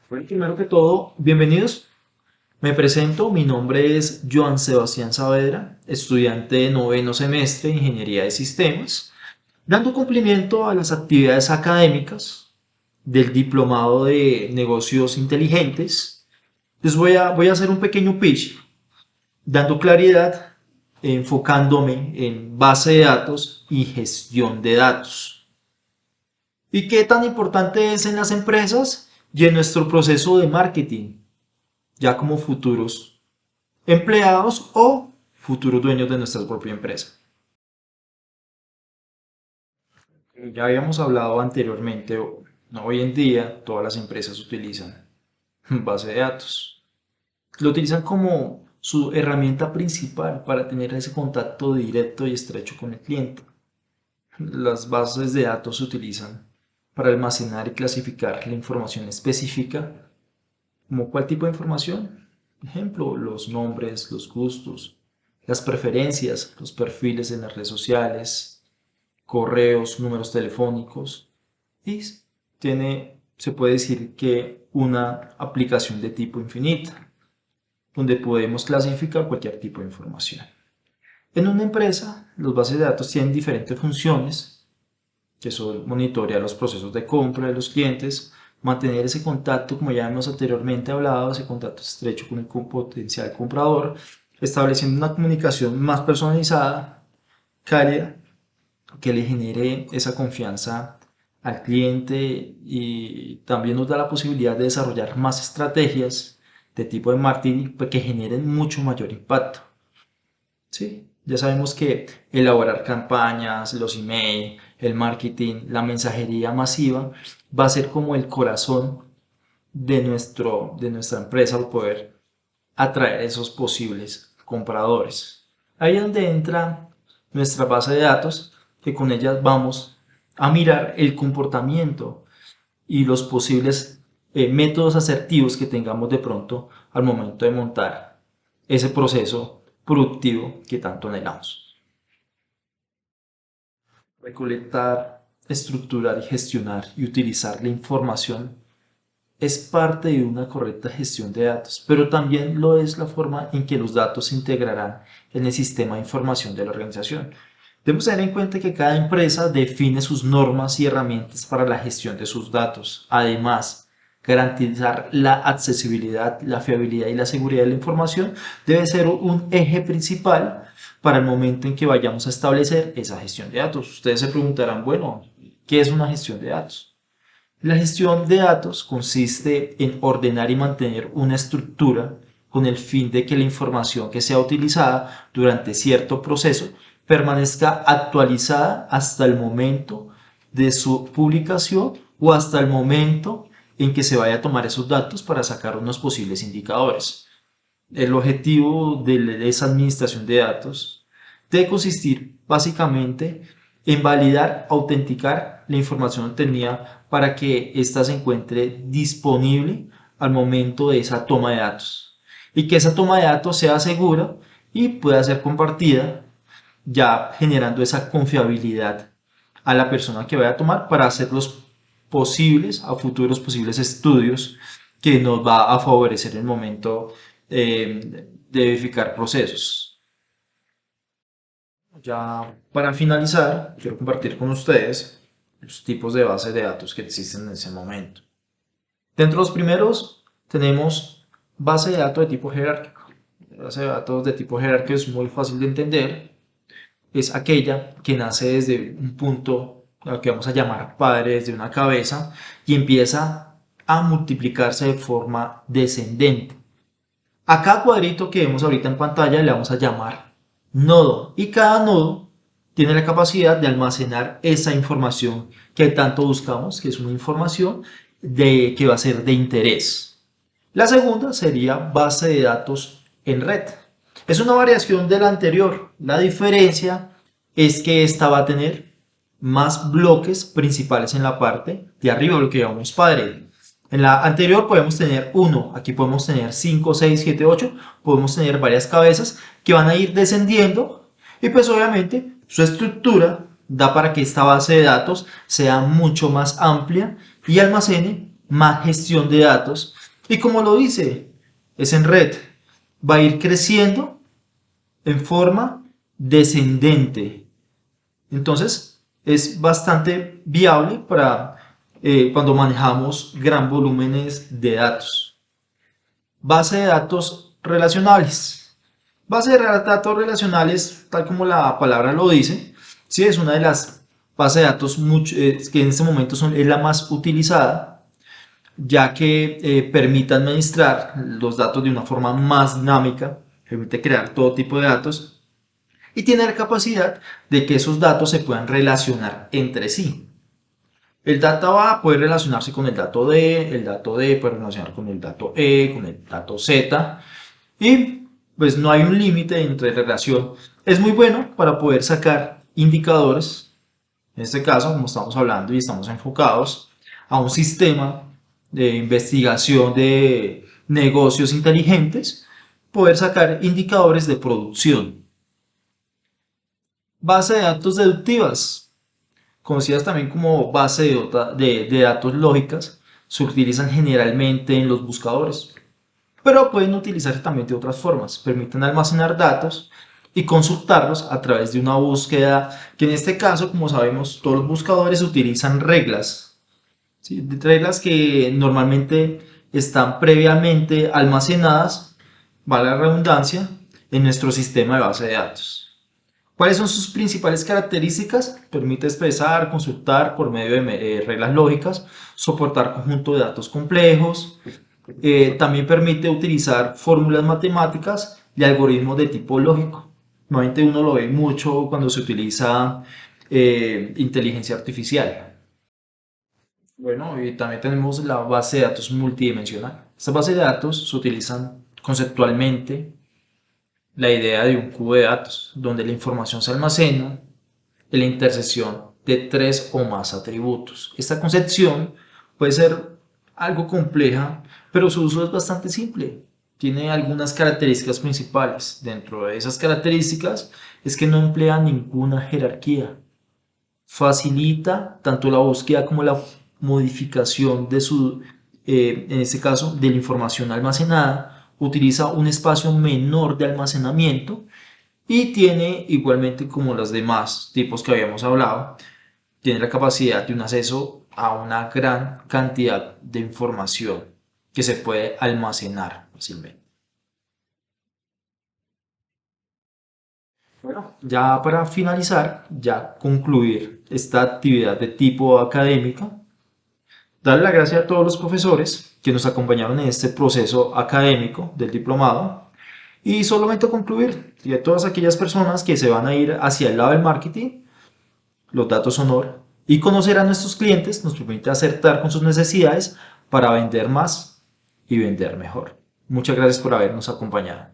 Bueno, primero que todo, bienvenidos. Me presento, mi nombre es Joan Sebastián Saavedra, estudiante de noveno semestre de Ingeniería de Sistemas, dando cumplimiento a las actividades académicas del Diplomado de Negocios Inteligentes. Voy a hacer un pequeño pitch, dando claridad, enfocándome en base de datos y gestión de datos. ¿Y qué tan importante es en las empresas y en nuestro proceso de marketing, ya como futuros empleados o futuros dueños de nuestra propia empresa? Ya habíamos hablado anteriormente, hoy en día todas las empresas utilizan base de datos. Lo utilizan como su herramienta principal para tener ese contacto directo y estrecho con el cliente. Las bases de datos se utilizan para almacenar y clasificar la información específica. ¿Como cuál tipo de información? Ejemplo, los nombres, los gustos, las preferencias, los perfiles en las redes sociales, correos, números telefónicos. Y se puede decir que una aplicación de tipo infinita, donde podemos clasificar cualquier tipo de información. En una empresa, las bases de datos tienen diferentes funciones, que son monitorear los procesos de compra de los clientes, mantener ese contacto, como ya hemos anteriormente hablado, ese contacto estrecho con el potencial comprador, estableciendo una comunicación más personalizada, cálida, que le genere esa confianza al cliente y también nos da la posibilidad de desarrollar más estrategias de tipo de marketing que generen mucho mayor impacto. Sí, ya sabemos que elaborar campañas, los email, el marketing, la mensajería masiva va a ser como el corazón de nuestra empresa al poder atraer esos posibles compradores. Ahí es donde entra nuestra base de datos, que con ellas vamos a mirar el comportamiento y los posibles métodos asertivos que tengamos de pronto al momento de montar ese proceso productivo que tanto anhelamos. Recolectar, estructurar y gestionar y utilizar la información es parte de una correcta gestión de datos, pero también lo es la forma en que los datos se integrarán en el sistema de información de la organización. Debemos tener en cuenta que cada empresa define sus normas y herramientas para la gestión de sus datos. Además, garantizar la accesibilidad, la fiabilidad y la seguridad de la información debe ser un eje principal para el momento en que vayamos a establecer esa gestión de datos. Ustedes se preguntarán, bueno, ¿qué es una gestión de datos? La gestión de datos consiste en ordenar y mantener una estructura con el fin de que la información que sea utilizada durante cierto proceso permanezca actualizada hasta el momento de su publicación o hasta el momento en que se vaya a tomar esos datos para sacar unos posibles indicadores. El objetivo de esa administración de datos debe consistir básicamente en validar, autenticar la información obtenida para que ésta se encuentre disponible al momento de esa toma de datos y que esa toma de datos sea segura y pueda ser compartida, ya generando esa confiabilidad a la persona que vaya a tomar para hacer los posibles, a futuros posibles estudios que nos va a favorecer en el momento de verificar procesos. Ya para finalizar, quiero compartir con ustedes los tipos de bases de datos que existen en ese momento. Dentro de los primeros tenemos base de datos de tipo jerárquico. La base de datos de tipo jerárquico es muy fácil de entender. Es aquella que nace desde un punto al que vamos a llamar padre, desde una cabeza, y empieza a multiplicarse de forma descendente. A cada cuadrito que vemos ahorita en pantalla le vamos a llamar nodo y cada nodo tiene la capacidad de almacenar esa información que tanto buscamos, que es una información que va a ser de interés. La segunda sería base de datos en red. Es una variación de la anterior. La diferencia es que esta va a tener más bloques principales en la parte de arriba, lo que llamamos padre. En la anterior podemos tener 1, aquí podemos tener 5, 6, 7, 8, podemos tener varias cabezas que van a ir descendiendo y pues obviamente su estructura da para que esta base de datos sea mucho más amplia y almacene más gestión de datos Y como lo dice, es en red, va a ir creciendo en forma descendente. Entonces, es bastante viable para cuando manejamos gran volúmenes de datos. Base de datos relacionales. Base de datos relacionales, tal como la palabra lo dice, sí, es una de las bases de datos que en este momento es la más utilizada, ya que permite administrar los datos de una forma más dinámica, permite crear todo tipo de datos y tiene la capacidad de que esos datos se puedan relacionar entre sí. El dato A puede relacionarse con el dato D puede relacionar con el dato E, con el dato Z, y pues no hay un límite entre relación. Es muy bueno para poder sacar indicadores, en este caso, como estamos hablando y estamos enfocados a un sistema de investigación de negocios inteligentes, poder sacar indicadores de producción. Base de datos deductivas, conocidas también como base de datos lógicas, se utilizan generalmente en los buscadores, pero pueden utilizarse también de otras formas. Permiten almacenar datos y consultarlos a través de una búsqueda, que en este caso, como sabemos, todos los buscadores utilizan reglas, ¿sí? Reglas que normalmente están previamente almacenadas, vale la redundancia, en nuestro sistema de base de datos. ¿Cuáles son sus principales características? Permite expresar, consultar por medio de reglas lógicas, soportar conjunto de datos complejos, también permite utilizar fórmulas matemáticas y algoritmos de tipo lógico. Normalmente uno lo ve mucho cuando se utiliza inteligencia artificial. Bueno, y también tenemos la base de datos multidimensional. Estas bases de datos se utilizan conceptualmente la idea de un cubo de datos, donde la información se almacena en la intersección de tres o más atributos. Esta concepción puede ser algo compleja, pero su uso es bastante simple. Tiene algunas características principales. Dentro de esas características es que no emplea ninguna jerarquía. Facilita tanto la búsqueda como la modificación de en este caso, de la información almacenada. Utiliza un espacio menor de almacenamiento y tiene, igualmente como los demás tipos que habíamos hablado, tiene la capacidad de un acceso a una gran cantidad de información que se puede almacenar fácilmente. Bueno, ya para finalizar, ya concluir esta actividad de tipo académica, darle las gracias a todos los profesores que nos acompañaron en este proceso académico del diplomado y solamente concluir, y a todas aquellas personas que se van a ir hacia el lado del marketing, los datos son oro. Y conocer a nuestros clientes nos permite acertar con sus necesidades para vender más y vender mejor. Muchas gracias por habernos acompañado.